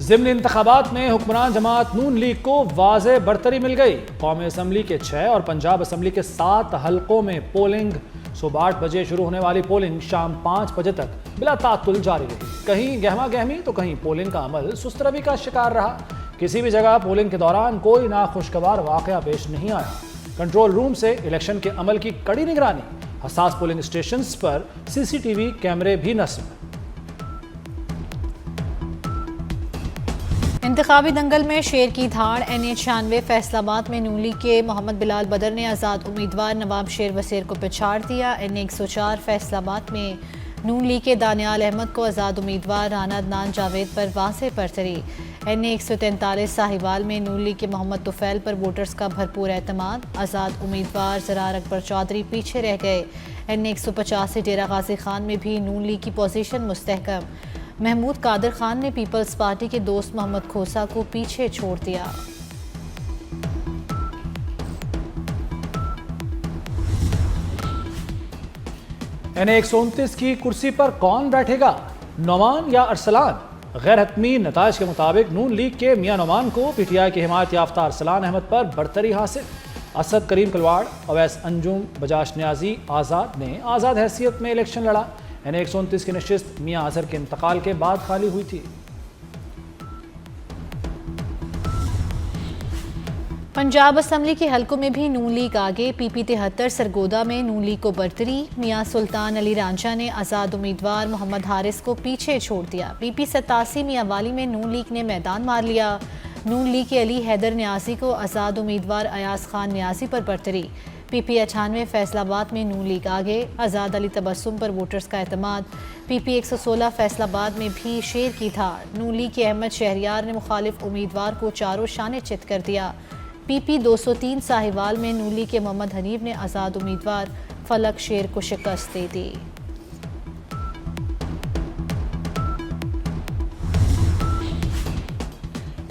ज़िम्नी इंतखाबात में हुक्मरान जमात नून लीग को वाज़े बरतरी मिल गई। कौमी असम्बली के 6 और पंजाब असम्बली के 7 हलकों में पोलिंग सुबह 8 बजे शुरू होने वाली पोलिंग शाम 5 बजे तक बिला तातुल जारी रही। कहीं गहमा गहमी तो कहीं पोलिंग का अमल सुस्त रवि का शिकार रहा। किसी भी जगह पोलिंग के दौरान कोई नाखुशगवार वाक़या पेश नहीं आया। कंट्रोल रूम से इलेक्शन के अमल की कड़ी निगरानी। हसास पोलिंग स्टेशन पर CCTV कैमरे भी नस्ब। इंतखाबी दंगल में शेर की धाड़। NA96 फैसलाबाद में नून लीग के मोहम्मद बिलाल बदर ने आज़ाद उम्मीदवार नवाब शेर वसीर को पछाड़ दिया। NA104 फैसलाबाद में नून लीग के दानियाल अहमद को आज़ाद उम्मीदवार राना अदनान जावेद पर वाज़े बरतरी। NA143 साहिवाल में नून लीग के मोहम्मद तुफैल पर वोटर्स का भरपूर एतमाद। आज़ाद उम्मीदवार ज़रार अकबर चौधरी पीछे रह गए। NA185 डेरा गाजी खान में भी नून लीग की पोजीशन मुस्तहकम। महमूद कादर खान ने पीपल्स पार्टी के दोस्त मोहम्मद खोसा को पीछे छोड़ दिया। NA129 की कुर्सी पर कौन बैठेगा, नौमान या अरसलान? गैर हतमी नताइज के मुताबिक नून लीग के मियां नौमान को PTI की हिमायत याफ्ता अरसलान अहमद पर बरतरी हासिल। असद करीम कलवाड़, अवैस अंजुम, बजाज न्याजी आज़ाद ने आज़ाद हैसियत में इलेक्शन लड़ा। NA129 की नशिस्त मियां अजहर के इंतकाल के बाद खाली हुई थी। पंजाब असम्बली के हलकों में भी नून लीग आगे। PP 73 सरगोदा में नून लीग को बरतरी। मियां सुल्तान अली रांझा ने आज़ाद उम्मीदवार मोहम्मद हारिस को पीछे छोड़ दिया। PP 87 मियां वाली में नून लीग ने मैदान मार लिया। नून लीग के अली हैदर न्याजी को आज़ाद उम्मीदवार अयाज खान न्याजी पर बरतरी। PP 98 फैसलाबाद में नून लीग आगे। आज़ाद अली तबस्सुम पर वोटर्स का एतमाद। PP 116 फैसलाबाद में भी शेर की धाड़। नून लीग के अहमद शहरियार ने मुखालिफ उम्मीदवार को चारों शाने चित कर दिया। PP 203 साहिवाल में नून लीग के मोहम्मद हनीफ ने आज़ाद उम्मीदवार फलक शेर को शिकस्त दे दी।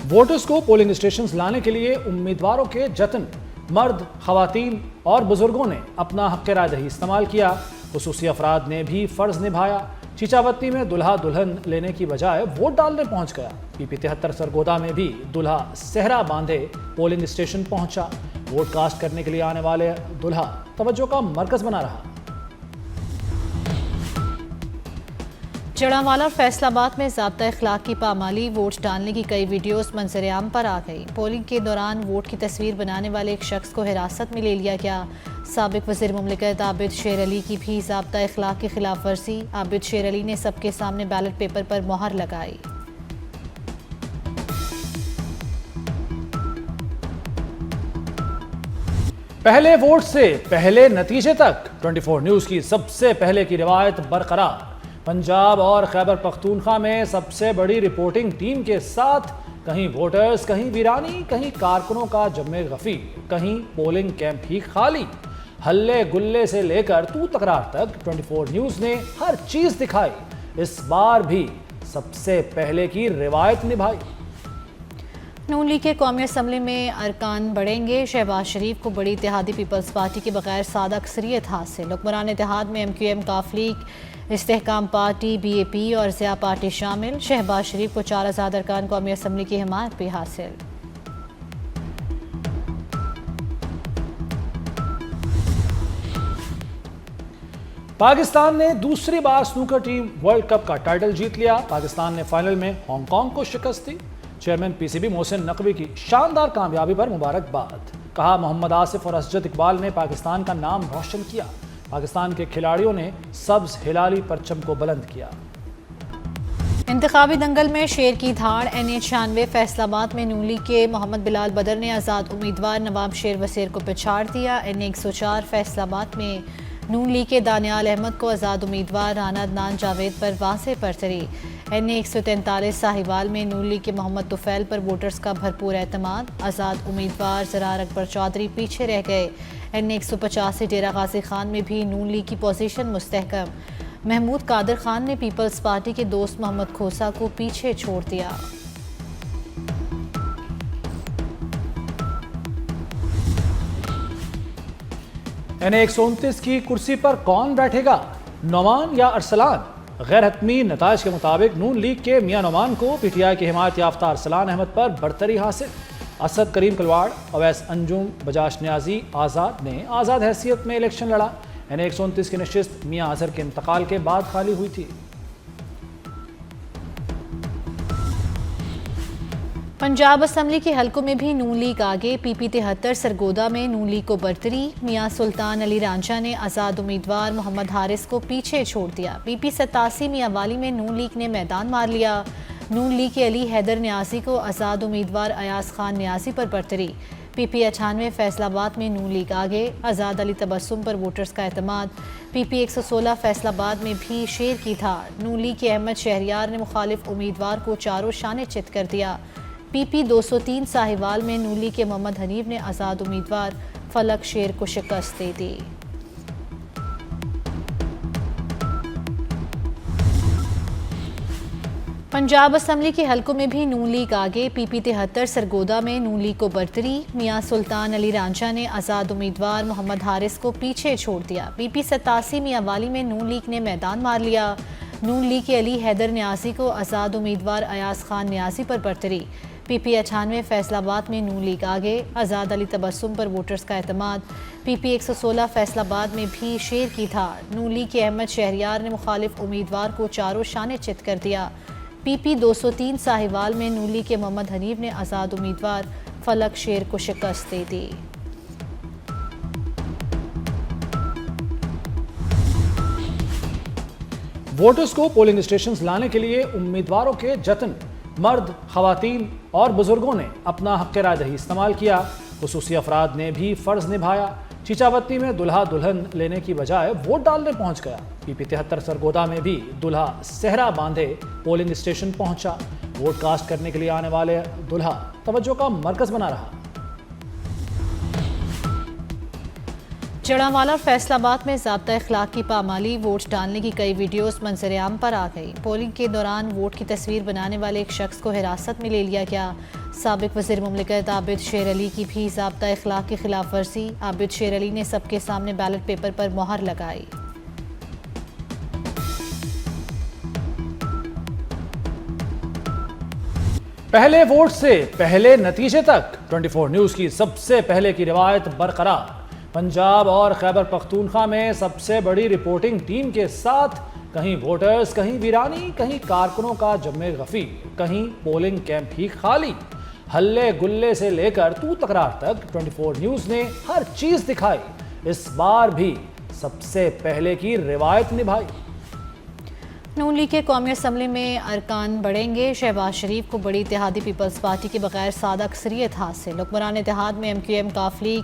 वोटर्स को पोलिंग स्टेशन लाने के लिए उम्मीदवारों के जतन। मर्द, खवातीन और बुजुर्गों ने अपना हक़ राय दही इस्तेमाल किया। खुसूसी अफराद ने भी फ़र्ज निभाया। चीचावती में दुल्हा दुल्हन लेने की बजाय वोट डालने पहुंच गया। PP 73 सरगोदा में भी दुल्हा सेहरा बांधे पोलिंग स्टेशन पहुंचा। वोट कास्ट करने के लिए आने वाले दुल्हा तवज्जो का मरकज बना रहा। जड़ावाला और फैसलाबाद में ज़ाब्ता इखलाक की पामाली। वोट डालने की कई वीडियोस मंजर-ए-आम पर आ गई। पोलिंग के दौरान वोट की तस्वीर बनाने वाले एक शख्स को हिरासत में ले लिया गया। साबिक वज़ीर मुमलिकत आबिद शेर अली की भी ज़ाब्ता इखलाक की खिलाफ वर्जी। आबिद शेर अली ने सबके सामने बैलेट पेपर पर मोहर लगाई। पहले वोट से पहले नतीजे तक 24 न्यूज़ की सबसे पहले की रिवायत बरकरार। पंजाब और खैबर पख्तूनख्वा में सबसे बड़ी रिपोर्टिंग टीम के साथ कहीं वोटर्स, कहीं वीरानी, कहीं कारकुनों का जम्मे गफी, कहीं पोलिंग कैंप ही खाली। हल्ले गुल्ले से लेकर तू तकरार तक 24 न्यूज़ ने हर चीज़ दिखाई। इस बार भी सबसे पहले की रिवायत निभाई। नून लीग के कौमी असम्बली में अरकान बढ़ेंगे। शहबाज शरीफ को बड़ी इत्तेहादी पीपल्स पार्टी के बगैर सादा अक्सरियत हासिल। हुक्मरान इत्तेहाद में MQM, काफ लीग, इस्तेहकाम पार्टी, BAP और ज़िया पार्टी शामिल। शहबाज शरीफ को 4 आज़ाद अरकान कौमी असम्बली की हिमायत भी हासिल। पाकिस्तान ने दूसरी बार स्नूकर टीम वर्ल्ड कप का टाइटल जीत लिया। पाकिस्तान ने फाइनल में हांगकांग को शिकस्त दी। चेयरमैन PCB मोहसिन नकवी की शानदार कामयाबी पर मुबारकबाद। कहा, मोहम्मद आसिफ और असजद इकबाल ने पाकिस्तान का नाम रोशन किया। पाकिस्तान के खिलाड़ियों ने सब्ज हिलाली परचम को बुलंद किया। इंतखाबी दंगल में शेर की धाड़। NA96 फैसलाबाद में नून लीग के मोहम्मद बिलाल बदर ने आज़ाद उम्मीदवार नवाब शेर वसीर को पछाड़ दिया। NA104 फैसलाबाद में नून लीग के दानियाल अहमद को आज़ाद उम्मीदवार राना अदनान जावेद पर वाज़े बरतरी। NA143 साहिवाल में नून लीग के मोहम्मद तुफैल पर वोटर्स का भरपूर एतमाद। आज़ाद उम्मीदवार ज़रार अकबर चौधरी पीछे रह गए। NA185 डेरा गाजी खान में भी नून लीग की पोजीशन मुस्तहकम। महमूद कादर खान ने पीपल्स पार्टी के दोस्त मोहम्मद खोसा को पीछे छोड़ दिया। NA129 की कुर्सी पर कौन बैठेगा, नौमान या अरसलान? गैर हतमी नताइज के मुताबिक नून लीग के मियां नोमान को PTI की हिमायत याफ्ता अरसलान अहमद पर बरतरी हासिल। असद करीम कलवाड़, अवैस अंजुम, बजाश न्याजी आज़ाद ने आज़ाद हैसियत में इलेक्शन लड़ा। यानी 129 की नशिस्त मियां अजहर के इंतकाल के बाद खाली हुई थी। पंजाब असम्बली के हलकों में भी नून लीग आगे। PP 73 सरगोदा में नून लीग को बरतरी। मियां सुल्तान अली रांझा ने आज़ाद उम्मीदवार मोहम्मद हारिस को पीछे छोड़ दिया। PP 87 मियां वाली में नून लीग ने मैदान मार लिया। नून लीग के अली हैदर न्यासी को आज़ाद उम्मीदवार अयाज खान न्यासी पर बरतरी। PP 98 फैसलाबाद में नून लीग आगे। आज़ाद अली तबस्सुम पर वोटर्स का एतमाद। PP 116 फैसलाबाद में भी शेर की धार। नून लीग के अहमद शहरियार ने मुखालिफ उम्मीदवार को चारों शाने चित कर दिया। PP 203 साहिवाल में नून लीग के मोहम्मद हनीफ ने आज़ाद उम्मीदवार फलक शेर को शिकस्त दे दी। पंजाब असम्बली के हलकों में भी नून लीग आगे। PP 73 सरगोदा में नून लीग को बरतरी। मियां सुल्तान अली रांझा ने आज़ाद उम्मीदवार मोहम्मद हारिस को पीछे छोड़ दिया। PP 87 मियां वाली में नून लीग ने मैदान मार लिया। नून लीग के अली हैदर न्यासी को आज़ाद उम्मीदवार अयाज खान न्यासी पर बरतरी। PP 98 फैसलाबाद में नून लीग आगे। आज़ाद अली तबस्सुम पर वोटर्स का एतमाद। PP 116 फैसलाबाद में भी शेर की धार। नून लीग के अहमद शहरियार ने मुखालिफ उम्मीदवार को चारों शाने चित कर दिया। PP 203 साहिवाल में नून लीग के मोहम्मद हनीफ ने आज़ाद उम्मीदवार फलक शेर को शिकस्त दे दी। वोटर्स को पोलिंग स्टेशन लाने के लिए उम्मीदवारों के जतन, मर्द, खवातीन और बुजुर्गों ने अपना हक़ राय दही इस्तेमाल किया। खुसूसी अफराद ने भी फ़र्ज निभाया। चीचावत्ती में दुल्हा दुल्हन लेने की बजाय वोट डालने पहुंच गया। PP 73 सरगोदा में भी दुल्हा सेहरा बांधे पोलिंग स्टेशन पहुंचा। वोट कास्ट करने के लिए आने वाले दुल्हा तवज्जो का मरकज बना रहा। जड़ावाला और फैसलाबाद में ज़ाब्ता इखलाक की पामाली, वोट डालने की कई वीडियोस मंजर-ए-आम पर आ गई। पोलिंग के दौरान वोट की तस्वीर बनाने वाले एक शख्स को हिरासत में ले लिया गया। साबिक वज़ीर मुमलिकत आबिद शेर अली की भी ज़ाब्ता इखलाक की खिलाफ वर्जी। आबिद शेर अली ने सबके सामने बैलेट पेपर पर मोहर लगाई। पहले वोट से पहले नतीजे तक 24 न्यूज़ की सबसे पहले की रिवायत बरकरार। पंजाब और खैबर पख्तूनख्वा में सबसे बड़ी रिपोर्टिंग टीम के साथ कहीं वोटर्स, कहीं वीरानी, कहीं कारकुनों का जम्मे गफी, कहीं पोलिंग कैंप ही खाली। हल्ले गुल्ले से लेकर तू तकरार तक 24 न्यूज़ ने हर चीज़ दिखाई। इस बार भी सबसे पहले की रिवायत निभाई। नून लीग के कौमी असम्बली में अरकान बढ़ेंगे। शहबाज शरीफ को बड़ी इत्तेहादी पीपल्स पार्टी के बगैर सादा अक्सरियत हासिल। हुक्मरान इत्तेहाद में MQM, काफ लीग,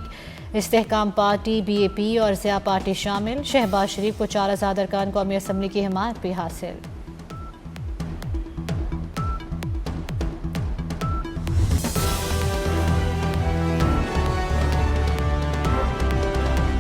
इस्तेहकाम पार्टी, BAP और ज़िया पार्टी शामिल। शहबाज शरीफ को 4 आज़ाद अरकान कौमी असम्बली की हिमायत भी हासिल।